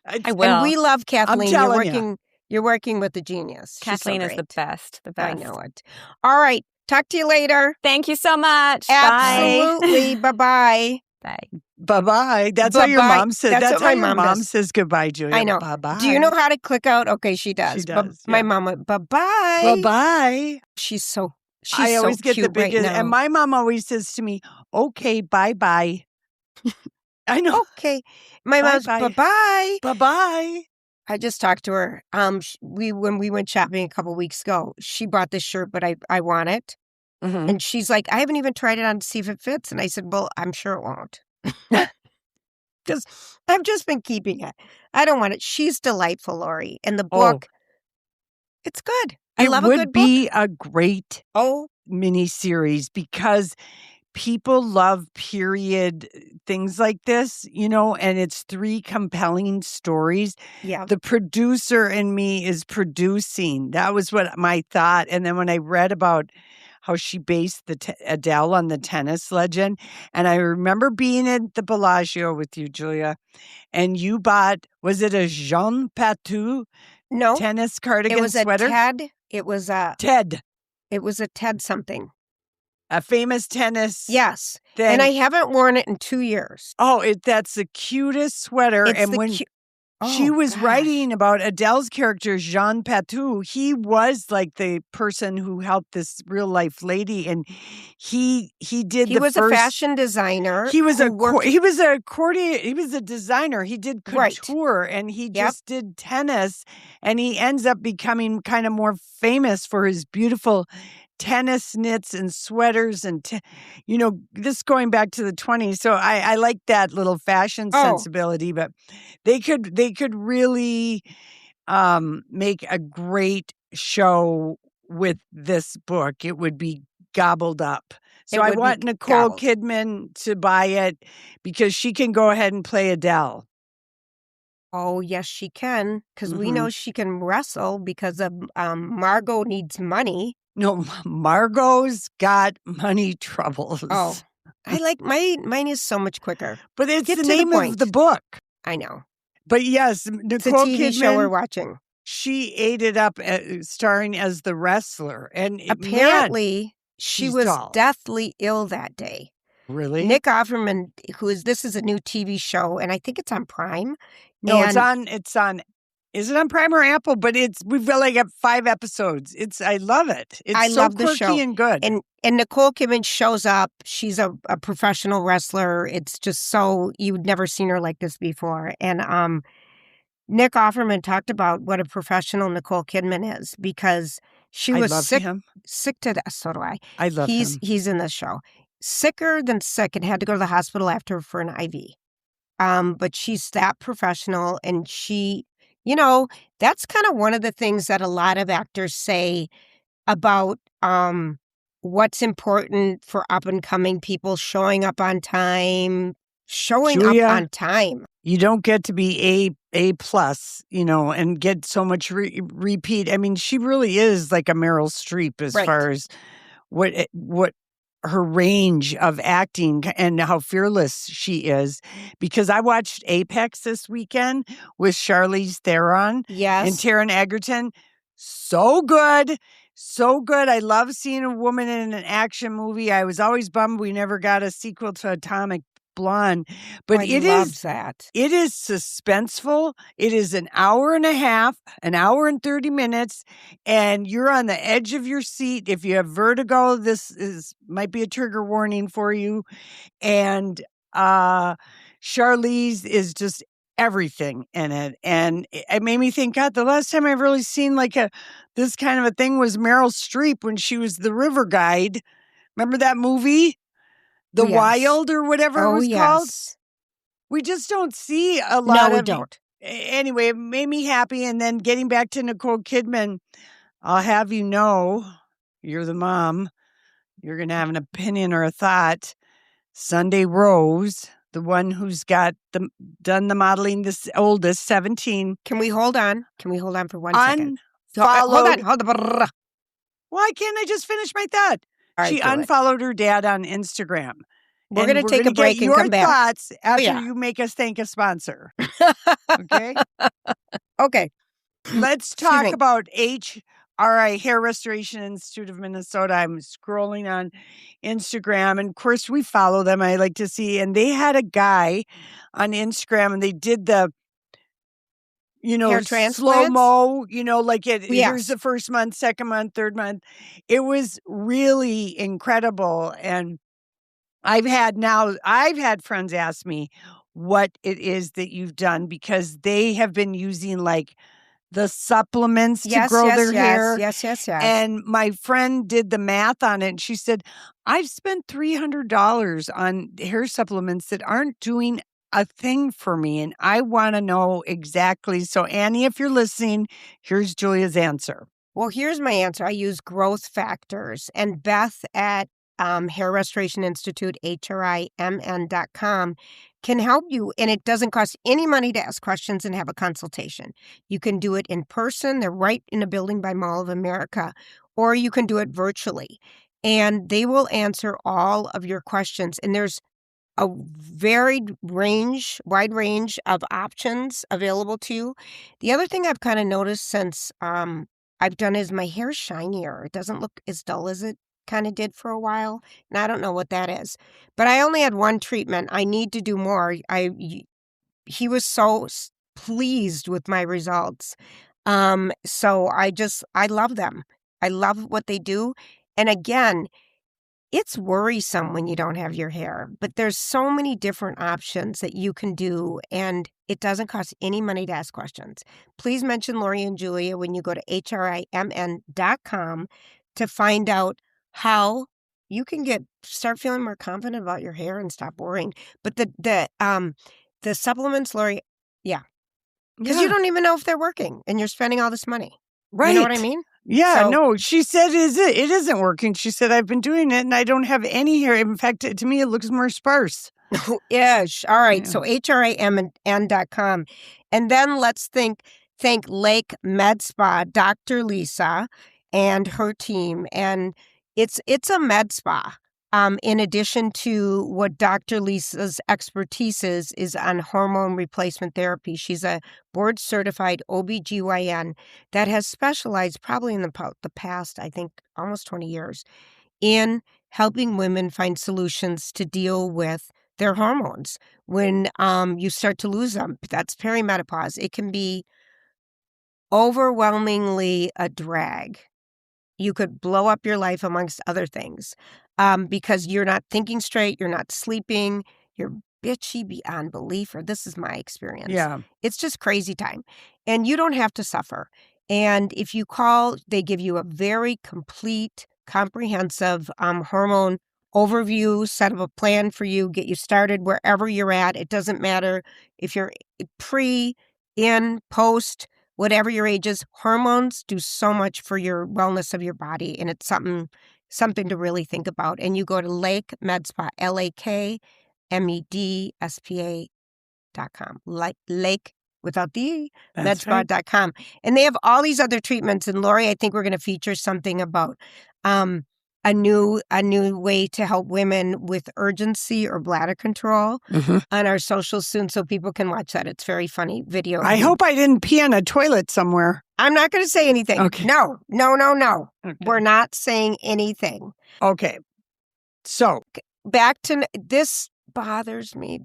I will. And we love Kathleen. You're working with the genius. Kathleen is the best. The best. I know it. All right. Talk to you later. Thank you so much. Absolutely. Bye-bye. Bye. Bye-bye. That's how your mom says. That's how your mom says goodbye, Julia. I know. Bye-bye. Do you know how to click out? Okay, she does. She does. My mom went, bye-bye. Bye-bye. She's so I always get the biggest. Right now. And my mom always says to me, okay, bye-bye. I know. Okay. My mom's bye-bye. Bye-bye. I just talked to her. When we went shopping a couple weeks ago, she bought this shirt, but I want it. Mm-hmm. And she's like, I haven't even tried it on to see if it fits. And I said, well, I'm sure it won't. Because I've just been keeping it. I don't want it. She's delightful, Lori. And the book, it's good. I love a good book. It would be a great miniseries because people love period things like this, and it's 3 compelling stories. Yeah. The producer in me is producing. That was what my thought. And then when I read about how she based Adele on the tennis legend, and I remember being at the Bellagio with you, Julia, and you bought, was it a Jean Patou tennis cardigan sweater? It was a Ted. It was a Ted something. A famous tennis. Yes. And I haven't worn it in 2 years. Oh, that's the cutest sweater. She was writing about Adele's character, Jean Patou. He was like the person who helped this real life lady. And he was a fashion designer. He was a designer. He did couture and he just did tennis. And he ends up becoming kind of more famous for his beautiful tennis knits and sweaters and, this going back to the 20s. So I like that little fashion sensibility, but they could really make a great show with this book. It would be gobbled up. So I want Nicole Kidman to buy it because she can go ahead and play Adele. Oh, yes, she can. Because we know she can wrestle because of Margo needs money. No, Margo's got money troubles. Oh, I like mine is so much quicker. But it's the name of the book. I know. But yes, Nicole it's a TV Kidman, show we're watching. She ate it up starring as the wrestler. And apparently she was deathly ill that day. Really? Nick Offerman, this is a new TV show, and I think it's on Prime. No, it's on. Is it on Prime or Apple? But we've really got 5 episodes. I love it. I love the show and good. And Nicole Kidman shows up. She's a professional wrestler. It's just so you'd never seen her like this before. And Nick Offerman talked about what a professional Nicole Kidman is because she was sick to death. So do I. I love him. He's in this show. Sicker than sick and had to go to the hospital after for an IV. But she's that professional, and she. That's kind of one of the things that a lot of actors say about what's important for up-and-coming people, showing up on time. You don't get to be A plus, and get so much repeat. I mean, she really is like a Meryl Streep as far as what her range of acting and how fearless she is. Because I watched Apex this weekend with Charlize Theron and Taron Egerton. So good. So good. I love seeing a woman in an action movie. I was always bummed we never got a sequel to Atomic blonde. But I love that. It is suspenseful. It is an hour and a half, an hour and 30 minutes, and you're on the edge of your seat. If you have vertigo, might be a trigger warning for you. And Charlize is just everything in it. And it made me think, God, the last time I've really seen like this kind of a thing was Meryl Streep when she was the river guide. Remember that movie? The Wild or whatever it was called? We just don't see a lot of... No, we don't. Anyway, it made me happy. And then getting back to Nicole Kidman, I'll have you know, you're the mom. You're going to have an opinion or a thought. Sunday Rose, the one who's got done the modeling, this oldest, 17. Can we hold on? Can we hold on for 1 second? Unfollowed. Hold on. Why can't I just finish my thought? Right, she unfollowed her dad on Instagram. We're going to take a break and come back. Your thoughts after you make us thank a sponsor. Okay? Okay. Let's talk about HRI, Hair Restoration Institute of Minnesota. I'm scrolling on Instagram, and of course we follow them. I like to see, and they had a guy on Instagram, and they did the, slow-mo, here's the first month, second month, third month. It was really incredible. And I've had friends ask me what it is that you've done, because they have been using like the supplements to grow their hair. Yes. And my friend did the math on it, and she said, I've spent $300 on hair supplements that aren't doing a thing for me, and I want to know exactly. So, Annie, if you're listening, here's Julia's answer. Well, here's my answer. I use growth factors, and Beth at Hair Restoration Institute, HRIMN.com, can help you, and it doesn't cost any money to ask questions and have a consultation. You can do it in person. They're right in a building by Mall of America, or you can do it virtually, and they will answer all of your questions. And there's a wide range of options available to you. The other thing I've kind of noticed since I've done is my hair shinier. It doesn't look as dull as it kind of did for a while, and I don't know what that is. But I only had one treatment. I need to do more. He was so pleased with my results. So I love them. I love what they do. And again, it's worrisome when you don't have your hair, but there's so many different options that you can do, and it doesn't cost any money to ask questions. Please mention Lori and Julia when you go to HRIMN.com to find out how you can start feeling more confident about your hair and stop worrying. But the supplements, Lori, because you don't even know if they're working, and you're spending all this money. Right. You know what I mean? Yeah, no, she said it isn't working. She said, I've been doing it and I don't have any hair. In fact, to me, it looks more sparse. Yes. All right. Yeah. So HRIMN.com. And then let's thank Lake Med Spa, Dr. Lisa and her team. And it's a med spa. In addition to what Dr. Lisa's expertise is on hormone replacement therapy. She's a board-certified OBGYN that has specialized probably in the past, I think, almost 20 years in helping women find solutions to deal with their hormones when you start to lose them. That's perimenopause. It can be overwhelmingly a drag. You could blow up your life amongst other things. Because you're not thinking straight, you're not sleeping, you're bitchy beyond belief, or this is my experience. Yeah. It's just crazy time. And you don't have to suffer. And if you call, they give you a very complete, comprehensive hormone overview, set up a plan for you, get you started wherever you're at. It doesn't matter if you're pre, in, post, whatever your age is. Hormones do so much for your wellness of your body, and it's something to really think about. And you go to Lake Med Spa, LakeMedspa.com. Lake without the medspa.com. Right. And they have all these other treatments. And Lori, I think we're going to feature something about a new way to help women with urgency or bladder control on our socials soon, so people can watch that. It's very funny video. I hope I didn't pee on a toilet somewhere. I'm not going to say anything. Okay. No. Okay. We're not saying anything. Okay. So back to this bothers me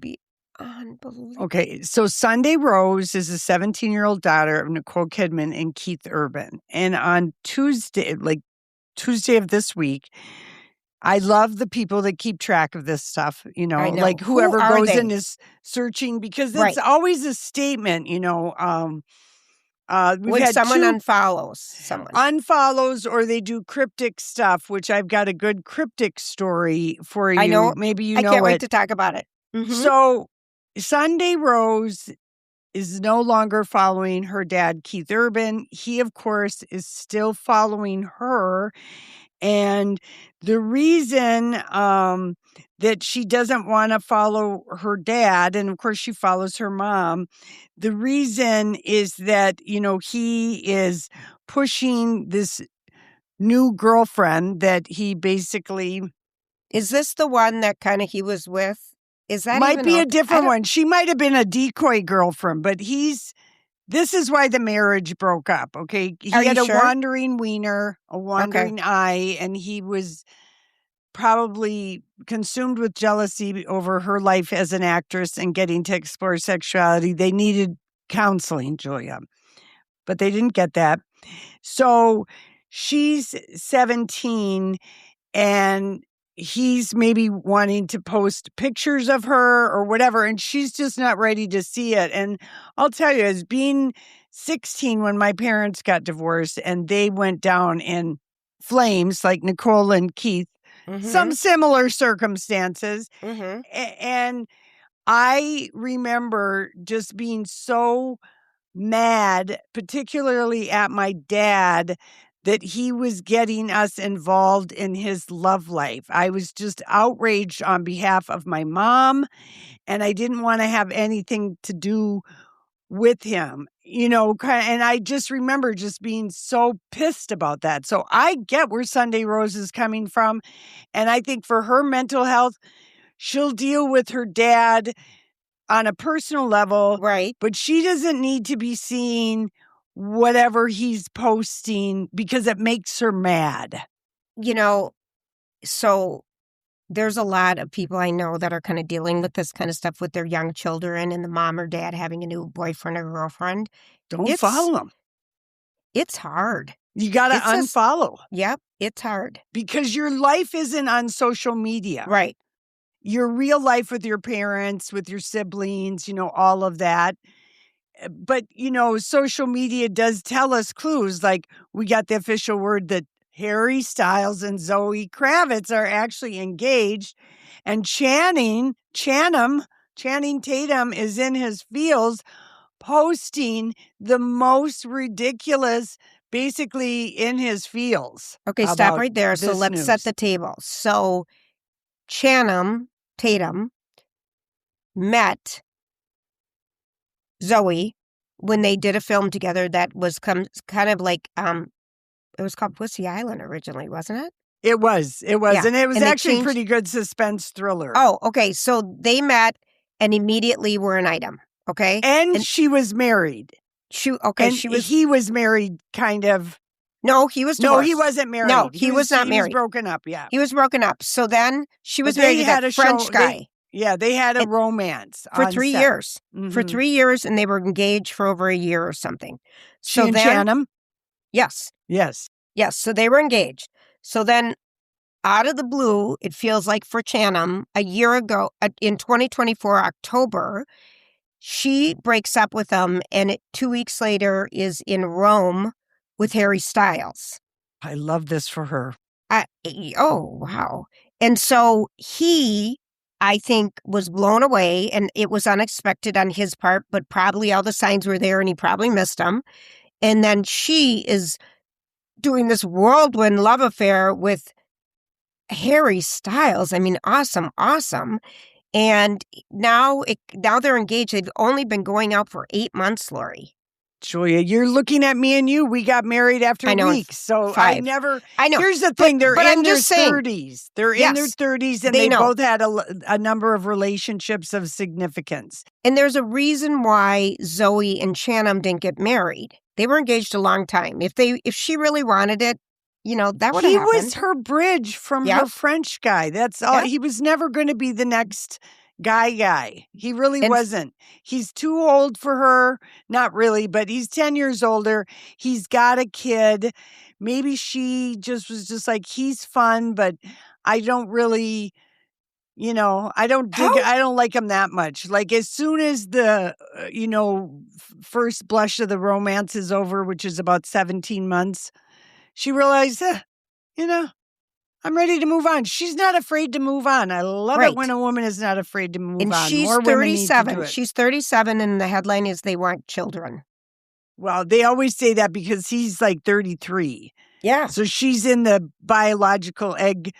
unbelievable. Okay, so Sunday Rose is a 17-year-old daughter of Nicole Kidman and Keith Urban. And on Tuesday of this week, I love the people that keep track of this stuff, I know. like whoever Who are goes they? in is searching because Right. it's always a statement, When had someone two unfollows someone. unfollows or they do cryptic stuff, which I've got a good cryptic story for you. I know. Maybe you I know can't it. wait to talk about it. Mhm. So Sunday Rose is no longer following her dad, Keith Urban. He, of course, is still following her. And the reason that she doesn't want to follow her dad, and of course she follows her mom, the reason is that, he is pushing this new girlfriend that he basically Is this the one that kind of he was with? Is that might even be a okay? I different don't- one. She might have been a decoy girlfriend, but this is why the marriage broke up. Okay. He Are had you a sure? wandering wiener, a wandering eye, and he was probably consumed with jealousy over her life as an actress and getting to explore sexuality. They needed counseling, Julia, but they didn't get that. So she's 17 and he's maybe wanting to post pictures of her or whatever, and she's just not ready to see it. And I'll tell you, as being 16 when my parents got divorced and they went down in flames like Nicole and Keith, some similar circumstances. Mhm. And I remember just being so mad, particularly at my dad, that he was getting us involved in his love life. I was just outraged on behalf of my mom, and I didn't want to have anything to do with him, and I just remember just being so pissed about that. So I get where Sunday Rose is coming from, and I think for her mental health, she'll deal with her dad on a personal level, Right. but she doesn't need to be seeing whatever he's posting because it makes her mad. So there's a lot of people I know that are kind of dealing with this kind of stuff with their young children and the mom or dad having a new boyfriend or girlfriend. Don't follow him. It's hard. You got to It's just- unfollow Yep, it's hard. because your life isn't on social media. Right. Your real life with your parents, with your siblings, all of that. But, social media does tell us clues. Like we got the official word that Harry Styles and Zoë Kravitz are actually engaged. And Channing Tatum is in his feels posting the most ridiculous, basically in his feels. Okay, stop about right there. So this let's set news. the table. So Channing Tatum met Zoe when they did a film together that was kind of like it was called Pussy Island originally, wasn't it? It was. Yeah. And it was And they actually a changed- pretty good suspense thriller. Oh, okay. So they met and immediately were an item. Okay. And she was married. She was He was married, kind of. no, he was No, divorced. he wasn't married. No, he was not He married. was broken up, yeah. He was broken up. So then she was But married they to had that a French show- guy They had a And- romance for on 3 set. years. For Mhm. 3 years, and they were engaged for over a year or something. She So and then, Channing? yes. Yes. Yes, so they were engaged. So then, out of the blue, it feels like for Channing, a year ago, in 2024, October, she breaks up with him, and 2 weeks later is in Rome with Harry Styles. I love this for her. Oh, wow. And so he, I think, was blown away, and it was unexpected on his part, but probably all the signs were there, and he probably missed them. And then she is doing this whirlwind love affair with Harry Styles. I mean, awesome. And now they're engaged. They've only been going out for 8 months, Lori. Julia, you're looking at me and you. We got married after I know, weeks. So 5. I know. Here's the thing. They're but in I'm their just saying. 30s. They're in Yes, their 30s and they they know. both had a number of relationships of significance. And there's a reason why Zoe and Channing didn't get married. They were engaged a long time. If she really wanted it, that would have He happened. was her bridge from Yep. her French guy. That's all. Yep. He was never going to be the next guy. He really And- wasn't. He's too old for her. Not really, but he's 10 years older. He's got a kid. Maybe she just was just like, he's fun, but I don't really, I don't like him that much. Like as soon as the, first blush of the romance is over, which is about 17 months, she realized, I'm ready to move on. She's not afraid to move on. I love it when a woman is not afraid to move and on. she's More women need to 37. do it. She's 37, and the headline is they want children. Well, they always say that because he's like 33. Yeah. So she's in the biological egg,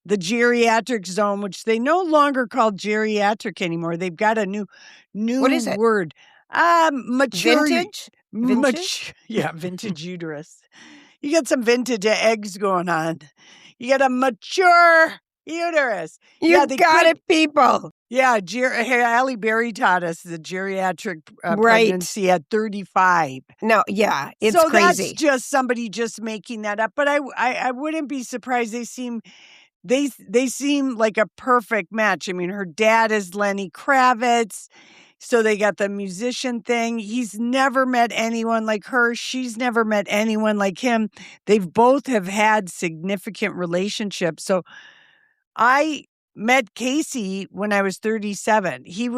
the geriatric zone, which they no longer call geriatric anymore. They've got a new What is it? word. Mature. Vintage? Yeah, vintage uterus. You got some vintage eggs going on. You got a mature uterus. You got it, people. Yeah, Halle Berry taught us the geriatric pregnancy at 35. No, yeah, it's so crazy. That's just somebody just making that up. But I wouldn't be surprised. They seem like a perfect match. I mean, her dad is Lenny Kravitz. So they got the musician thing. He's never met anyone like her. She's never met anyone like him. They've both have had significant relationships. So I met Casey when I was 37. I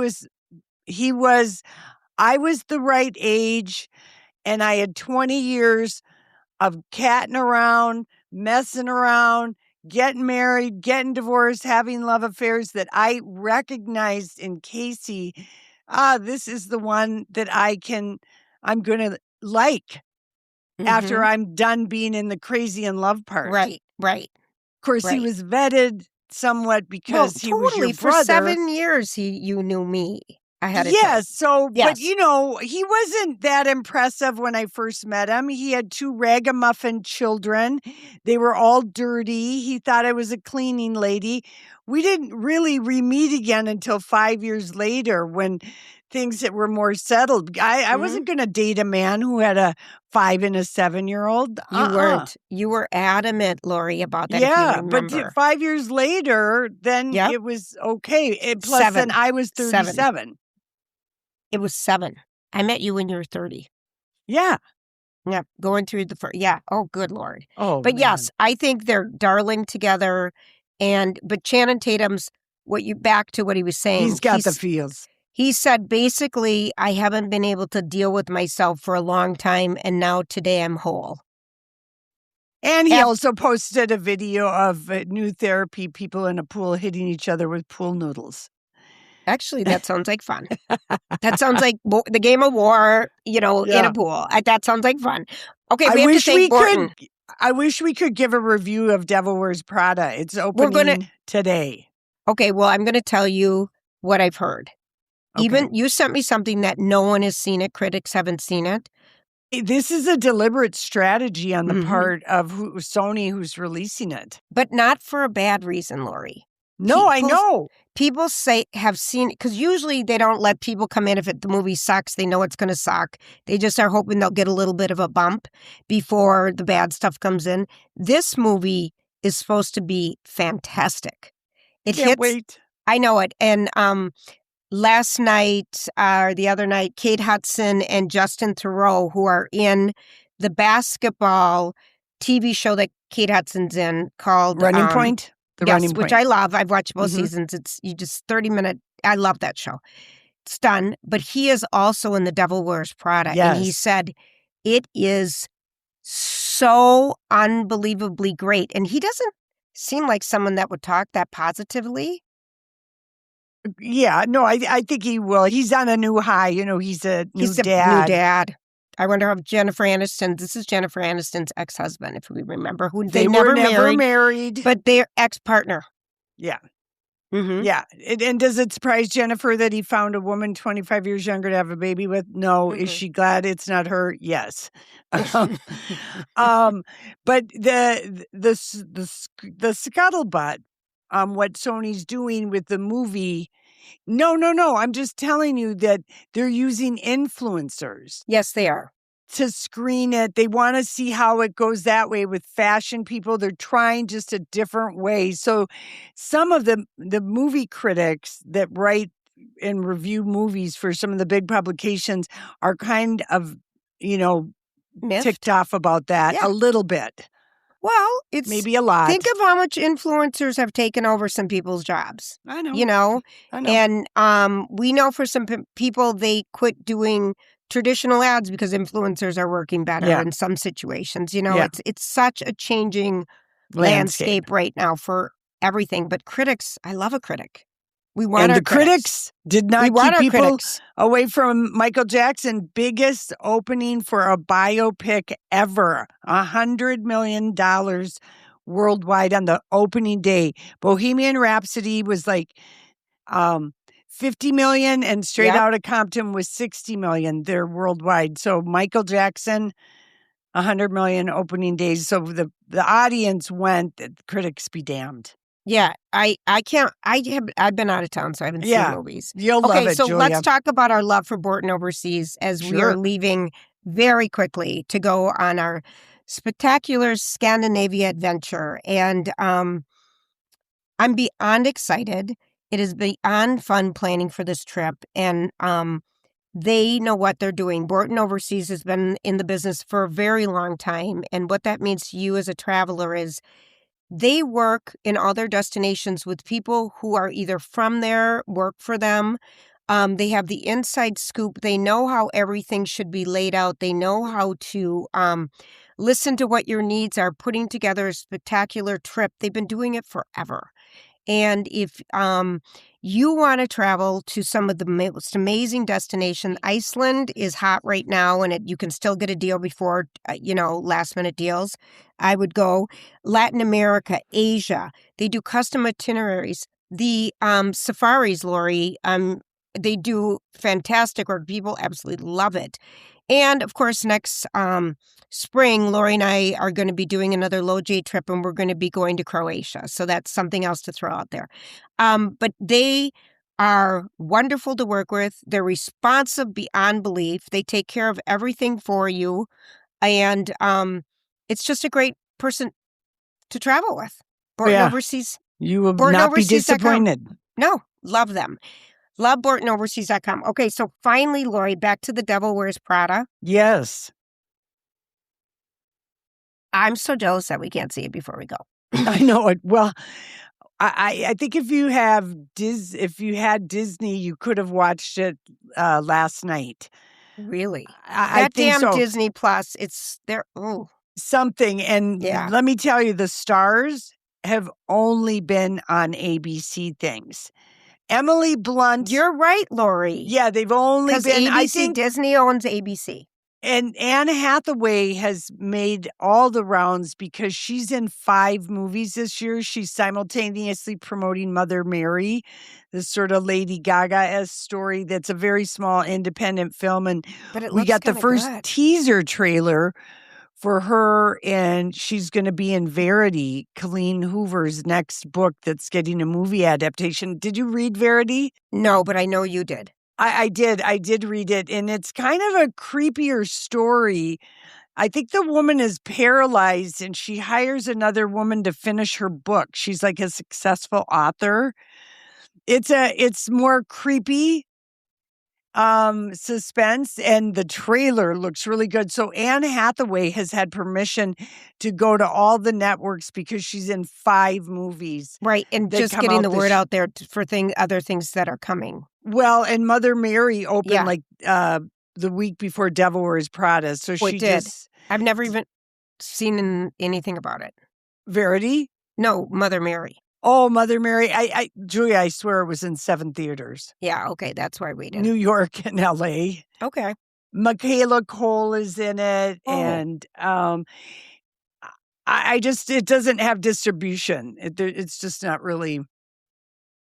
was the right age, and I had 20 years of catting around, messing around, getting married, getting divorced, having love affairs that I recognized in Casey. This is the one that I'm going to like after I'm done being in the crazy in love part. Right. Of course, he was vetted somewhat because he was your brother. For 7 years, you knew me ahead of time. But he wasn't that impressive when I first met him. He had 2 ragamuffin children. They were all dirty. He thought I was a cleaning lady. We didn't really re-meet again until 5 years later when things that were more settled. I wasn't going to date a man who had a 5 and a 7-year-old. You weren't. You were adamant, Lori, about that. Yeah, if you remember. but 5 years later, then it was okay. Plus, then I was 37. It was 7. I met you when you were 30. Yeah. Yeah, going through the first. Yeah. Oh, good Lord. Oh, but man. yes, I think they're darling together. But Channing Tatum's back to what he was saying. He's got the feels. He said, basically, I haven't been able to deal with myself for a long time, and now today I'm whole. And he also posted a video of new therapy, people in a pool hitting each other with pool noodles. Actually, that sounds like fun. That sounds like the game of war, in a pool. That sounds like fun. Okay, we have to thank Borton. I wish we could give a review of Devil Wears Prada. It's opening today. Okay, well, I'm going to tell you what I've heard. Okay. Even you sent me something that no one has seen it. Critics haven't seen it. This is a deliberate strategy on the part of Sony who's releasing it. But not for a bad reason, Lori. No, I know. People have seen it, because usually they don't let people come in if the movie sucks. They know it's going to suck. They just are hoping they'll get a little bit of a bump before the bad stuff comes in. This movie is supposed to be fantastic. Can't wait. I know it. And last night or the other night, Kate Hudson and Justin Theroux, who are in the basketball TV show that Kate Hudson's in called Running Point. Yes, which I love. I've watched both seasons. It's 30-minute. I love that show. It's done. But he is also in The Devil Wears Prada. Yes. And he said it is so unbelievably great. And he doesn't seem like someone that would talk that positively. Yeah, no, I think he will. He's on a new high. He's a new dad. I wonder if this is Jennifer Aniston's ex-husband, if we remember, who they never were never married. But their ex-partner. Yeah. Mm-hmm. Yeah. And does it surprise Jennifer that he found a woman 25 years younger to have a baby with? No. Mm-hmm. Is she glad it's not her? Yes. But the scuttlebutt, what Sony's doing with the movie. No. I'm just telling you that they're using influencers. Yes, they are. to screen it. They want to see how it goes that way with fashion people. They're trying just a different way. So some of the movie critics that write and review movies for some of the big publications are kind of, Miffed? ticked off about that a little bit. Well, it's maybe a lot. Think of how much influencers have taken over some people's jobs. I know. I know. And we know for some people, they quit doing traditional ads because influencers are working better in some situations. It's such a changing landscape right now for everything. But critics, I love a critic. We want our critics did not keep people away from Michael Jackson. Biggest opening for a biopic ever. $100 million worldwide on the opening day. Bohemian Rhapsody was like $50 million, and Straight Outta Compton was $60 million. They're worldwide. So Michael Jackson, $100 million opening days. So the audience went. The critics be damned. Yeah, I've been out of town, so I haven't seen movies. You'll love it, so Julia. Let's talk about our love for Borton Overseas as we are leaving very quickly to go on our spectacular Scandinavia adventure. And I'm beyond excited. It is beyond fun planning for this trip. And they know what they're doing. Borton Overseas has been in the business for a very long time. And what that means to you as a traveler is they work in all their destinations with people who are either from there, work for them. They have the inside scoop. They know how everything should be laid out. They know how to listen to what your needs are, putting together a spectacular trip. They've been doing it forever. And if you want to travel to some of the most amazing destinations, Iceland is hot right now, and you can still get a deal before, last minute deals. I would go. Latin America, Asia, they do custom itineraries. The safaris, Lori, they do fantastic work. People absolutely love it. And of course, next spring, Lori and I are going to be doing another Low J trip, and we're going to be going to Croatia. So that's something else to throw out there. But they are wonderful to work with. They're responsive beyond belief. They take care of everything for you. And it's just a great person to travel with. Borton Overseas. You will not be disappointed. No, love them. Love BortonOverseas.com. Okay, so finally, Lori, back to The Devil Wears Prada. Yes. I'm so jealous that we can't see it before we go. I know it. Well, I think if you had Disney, you could have watched it last night. Really? I think damn so. Disney Plus, it's there. Oh, something. And let me tell you, the stars have only been on ABC things. Emily Blunt. You're right, Lori. Yeah, they've only been. ABC, I think Disney owns ABC. And Anne Hathaway has made all the rounds because she's in 5 movies this year. She's simultaneously promoting Mother Mary, this sort of Lady Gaga-esque story that's a very small independent film. And we got the first teaser trailer for her, and she's going to be in Verity, Colleen Hoover's next book that's getting a movie adaptation. Did you read Verity? No, but I know you did. I did. I did read it, and it's kind of a creepier story. I think the woman is paralyzed, and she hires another woman to finish her book. She's like a successful author. It's more creepy, suspense, and the trailer looks really good. So Anne Hathaway has had permission to go to all the networks because she's in 5 movies. Right, and just getting the word out there for other things that are coming. Well, and Mother Mary opened the week before Devil Wears Prada. So she did. I've never even seen anything about it. Verity? No, Mother Mary. Oh, Mother Mary. Julia, I swear it was in 7 theaters. Yeah, okay. That's why we did. New York and L.A. Okay. Michaela Cole is in it. Oh. And it doesn't have distribution. It's just not really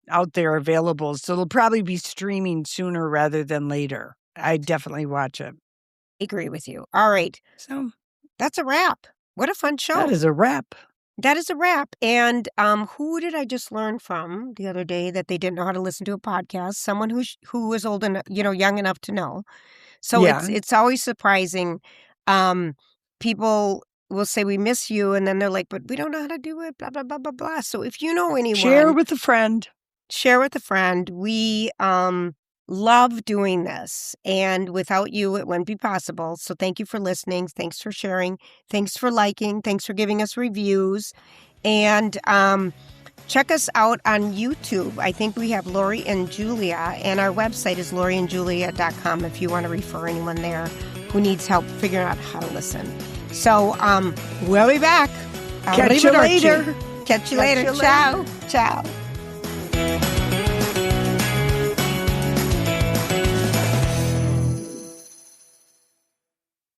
out there available. So it'll probably be streaming sooner rather than later. I definitely watch it. Agree with you. All right. So that's a wrap. What a fun show. That is a wrap. That is a wrap. And who did I just learn from the other day that they didn't know how to listen to a podcast? Someone who was old enough, young enough to know. So Yeah. it's always surprising. People will say, we miss you. And then they're like, but we don't know how to do it, blah, blah, blah, blah, blah. So if you know anyone. Share with a friend. Share with a friend. We love doing this. And without you, it wouldn't be possible. So thank you for listening. Thanks for sharing. Thanks for liking. Thanks for giving us reviews. And check us out on YouTube. I think we have Lori and Julia. And our website is loriandjulia.com if you want to refer anyone there who needs help figuring out how to listen. So we'll be back. Catch you later. Catch you later. Ciao. Ciao.